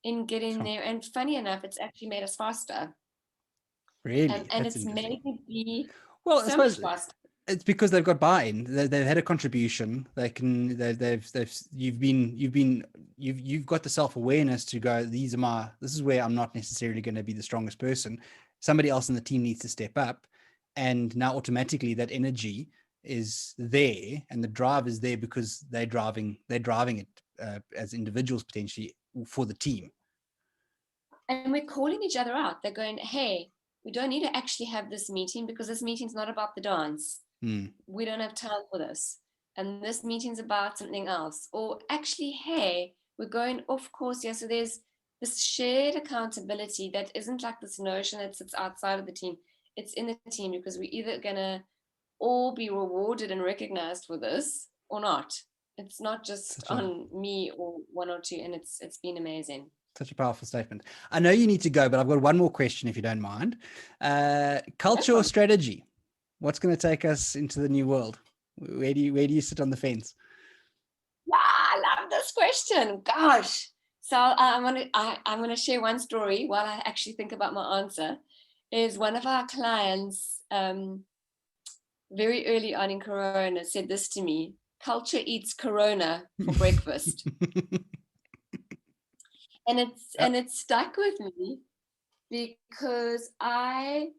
in getting there. And funny enough, it's actually made us faster. Really? And it's made me be so much faster. It's because they've got buy-in. They've had a contribution. You've got the self-awareness to go, this is where I'm not necessarily going to be the strongest person. Somebody else in the team needs to step up. And now automatically that energy is there and the drive is there because they're driving it as individuals potentially for the team. And we're calling each other out. They're going, hey, we don't need to actually have this meeting because this meeting's not about the dance. We don't have time for this. And this meeting's about something else. Or actually, hey, we're going off course here. So there's this shared accountability that isn't like this notion that sits outside of the team. It's in the team because we're either going to all be rewarded and recognized for this or not. It's not just on me or one or two. And it's been amazing. Such a powerful statement. I know you need to go, but I've got one more question if you don't mind. Culture or strategy? What's going to take us into the new world? Where do you sit on the fence? Yeah, I love this question. Gosh. So I'm gonna share one story while I actually think about my answer. Is one of our clients very early on in Corona said this to me: culture eats Corona for breakfast. And it stuck with me because I'm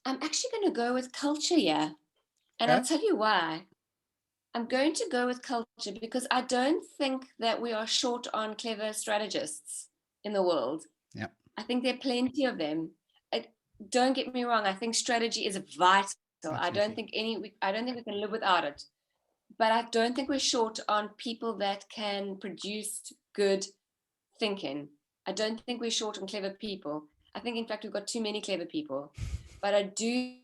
actually going to go with culture here. And I'll tell you why. I'm going to go with culture because I don't think that we are short on clever strategists in the world. Yeah. I think there are plenty of them. Don't get me wrong. I think strategy is vital. Absolutely. I don't think we can live without it. But I don't think we're short on people that can produce good thinking. I don't think we're short on clever people. I think, in fact, we've got too many clever people. But I do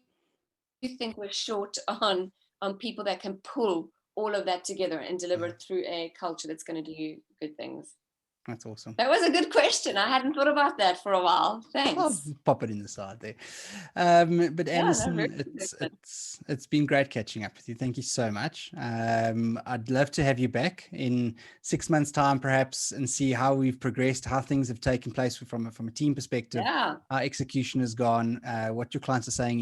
think we're short on people that can pull all of that together and deliver it through a culture that's going to do good things. That's awesome. That was a good question. I hadn't thought about that for a while. Thanks. I'll pop it in the side there. But Alison, it's been great catching up with you. Thank you so much. I'd love to have you back in 6 months' time, perhaps, and see how we've progressed, how things have taken place from a team perspective, how execution has gone, what your clients are saying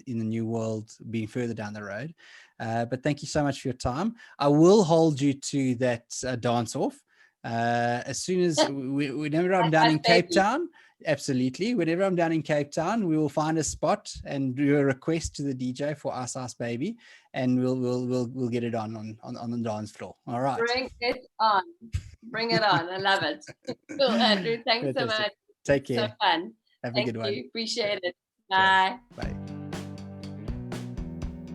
in the new world, being further down the road. But thank you so much for your time. I will hold you to that dance off. As soon as whenever I'm down in Cape Town, absolutely. Whenever I'm down in Cape Town, we will find a spot and do a request to the DJ for Us Baby, and we'll get it on the dance floor. All right. Bring it on. Bring it on. I love it. Cool, Andrew. Thanks so much. Take care. So fun. Have a good one. Thank you. Appreciate it. Bye. Bye.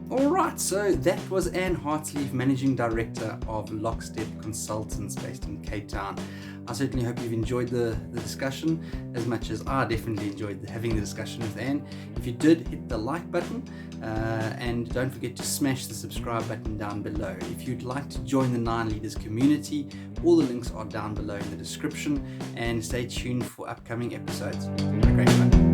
All right, so that was Anne Hartslief, Managing Director of Lockstep Consultants based in Cape Town. I certainly hope you've enjoyed the discussion as much as I definitely enjoyed having the discussion with Anne. If you did, hit the like button and don't forget to smash the subscribe button down below. If you'd like to join the NineLeaders community, all the links are down below in the description, and stay tuned for upcoming episodes. Have a great one.